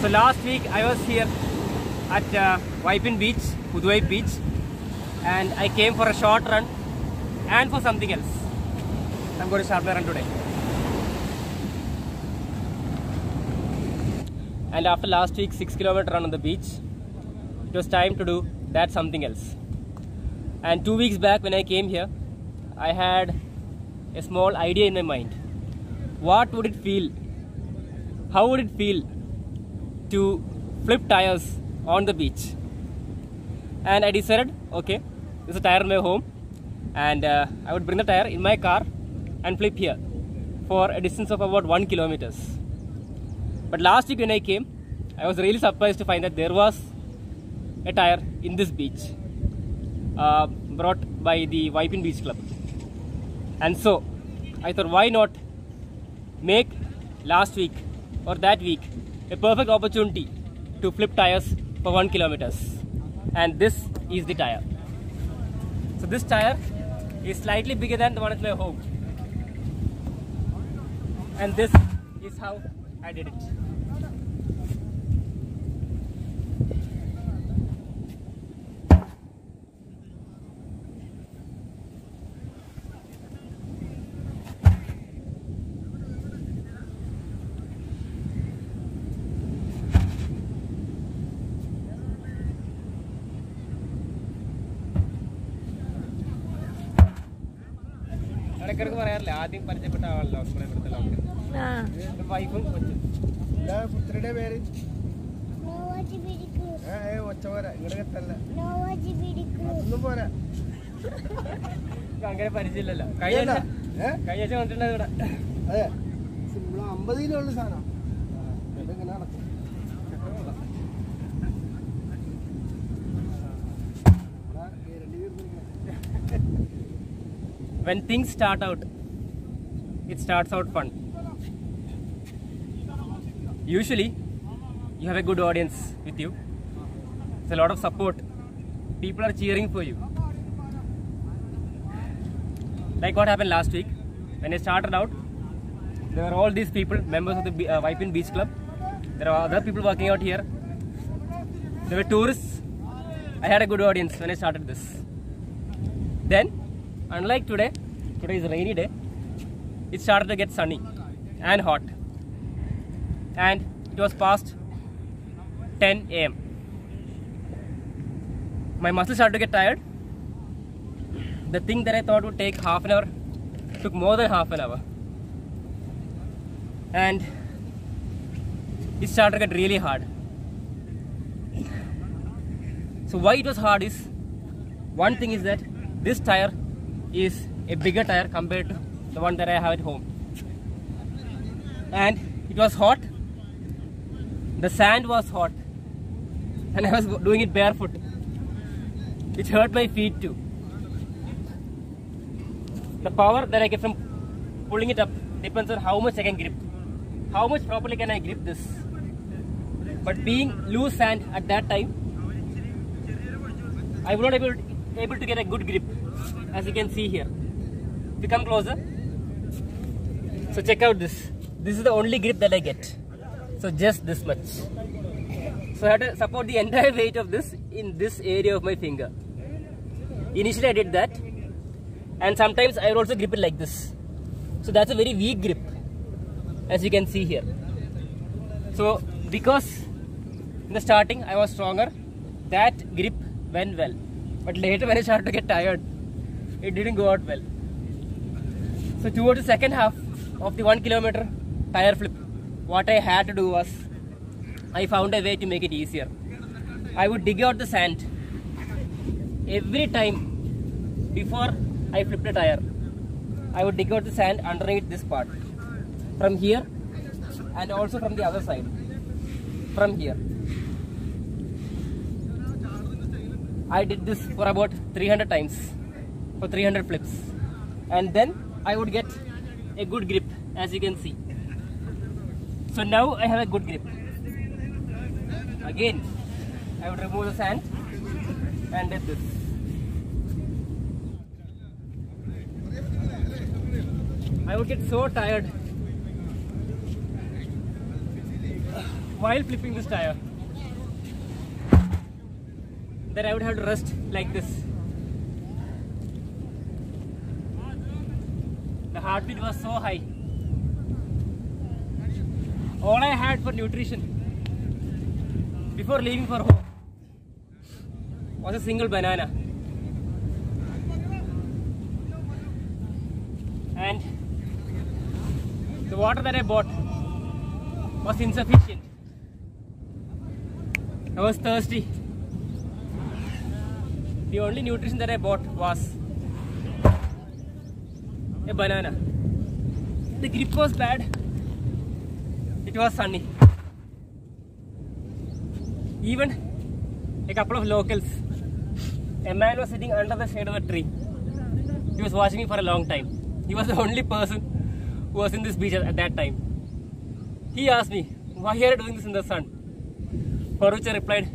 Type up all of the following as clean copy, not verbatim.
So last week I was here at Waipin Beach, Puduvai Beach, and I came for a short run and for something else. I'm going to start my run today. And after last week's 6-kilometer run on the beach, it was time to do that something else. And 2 weeks back when I came here, I had a small idea in my mind. What would it feel? How would it feel to flip tires on the beach? And I decided, okay, there's a tire in my home, and I would bring the tire in my car and flip here for a distance of about 1 kilometer. But last week when I came, I was really surprised to find that there was a tire in this beach brought by the Waipin Beach Club. And so I thought, why not make last week or that week a perfect opportunity to flip tires for 1 kilometer. And this is the tire. So this tire is slightly bigger than the one at my home. And this is how I did it. ആദ്യം പരിചയപ്പെട്ട ആളല്ലോ വൈഫും കൊച്ചും പുത്രിയുടെ പേര് ഒച്ച പോരാ ഇങ്ങോട്ട് എത്തല്ല അതൊന്നും പോരാ അങ്ങനെ പരിചയമില്ലല്ലോ കഴിഞ്ഞ വന്നിട്ടുണ്ട് ഇവിടെ അതെ 50 കിലോ ഉള്ള സാധനം ഇതെങ്ങനെ നടക്കും When things start out, it starts out fun. Usually, you have a good audience with you. There's a lot of support. People are cheering for you. Like what happened last week. When I started out, there were all these people, members of the Waipin Beach Club. There are other people working out here. There were tourists. I had a good audience when I started this. Then, unlike today is a rainy day, it started to get sunny and hot, and it was past 10 AM. My muscles started to get tired. The thing that I thought would take half an hour took more than half an hour, and it started to get really hard. So why it was hard is, one thing is that this tire is a bigger tire compared to the one that I have at home, and it was hot. The sand was hot, and I was doing it barefoot, which hurt my feet too. The power that I get from pulling it up depends on how much I can grip, how much properly can I grip this. But being loose sand at that time, I was not able to get a good grip, as you can see here. If you come closer, so check out this. This is the only grip that I get. So just this much. So I have to support the entire weight of this in this area of my finger. Initially I did that, and sometimes I will also grip it like this. So that's a very weak grip, as you can see here. So because in the starting I was stronger, that grip went well. But later when I started to get tired, it didn't go out well. So towards the second half of the 1 kilometer tire flip, what I had to do was, I found a way to make it easier. I would dig out the sand every time before I flipped a tire. I would dig out the sand underneath this part, from here and also from the other side, from here. I did this for about 300 times, for 300 flips, and then I would get a good grip, as you can see. So now I have a good grip. Again, I would remove the sand and did this. I would get so tired while flipping this tire. Then I would have to rest like this. The heartbeat was so high. All I had for nutrition before leaving for home was a single banana. And the water that I bought was insufficient. I was thirsty. The only nutrition that I bought was a banana. The grip was bad. It was sunny. Even a couple of locals. A man was sitting under the shade of a tree. He was watching me for a long time. He was the only person who was in this beach at that time. He asked me, why are you doing this in the sun? For which I replied,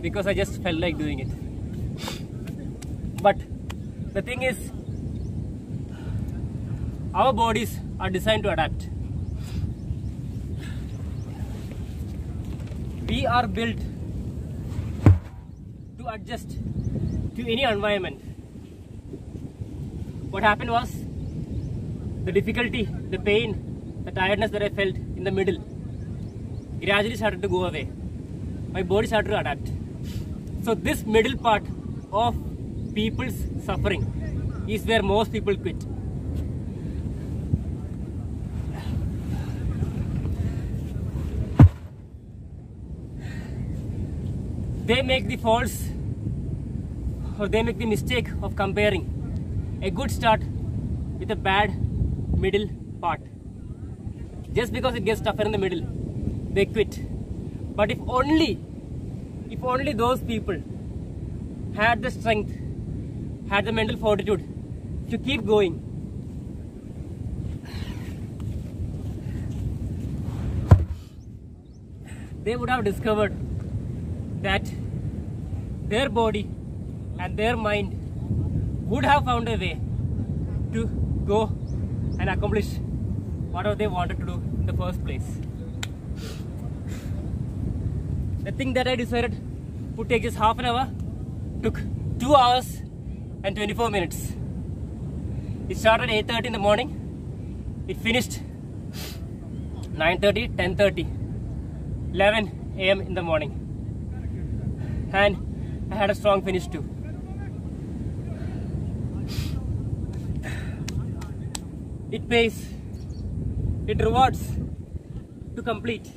because I just felt like doing it. But the thing is, our bodies are designed to adapt. We are built to adjust to any environment. What happened was, the difficulty, the pain, the tiredness that I felt in the middle gradually started to go away. My body started to adapt. So this middle part of people's suffering is where most people quit. They make the faults, or they make the mistake of comparing a good start with a bad middle part. Just because it gets tougher in the middle, they quit. But if only those people had the strength, had the mental fortitude to keep going, they would have discovered that their body and their mind would have found a way to go and accomplish whatever they wanted to do in the first place. The thing that I decided would take just half an hour took 2 hours and 24 minutes. It started at 8:30 in the morning. It finished 9:30, 10:30, 11 a.m. in the morning. And I had a strong finish too. It pays, it rewards to complete.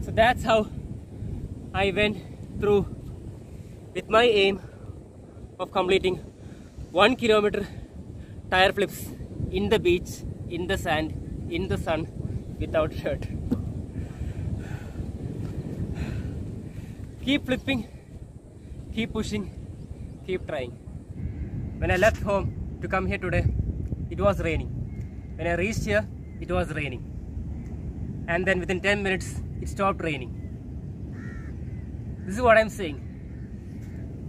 So that's how I went through with my aim of completing 1 kilometer tire flips in the beach, in the sand, in the sun, without shirt. Keep flipping, keep pushing, keep trying. When I left home to come here today, it was raining. When I reached here, it was raining. And then within 10 minutes, it stopped raining. This is what I'm saying.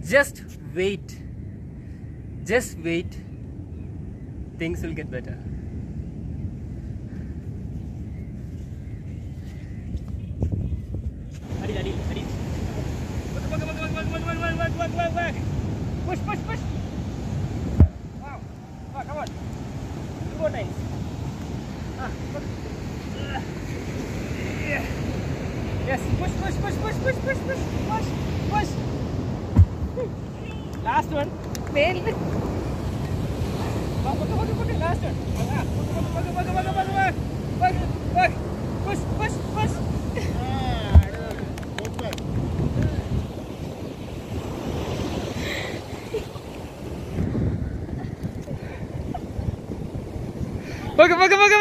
Just wait. Just wait. Things will get better. Adi. Back. Push. Wow. Oh, come on. 2 more times. Yes. Push. Last one. Well. Last one. Back. Push.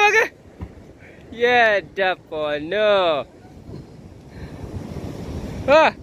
Baga. Yeah, Dapo, no. Ah!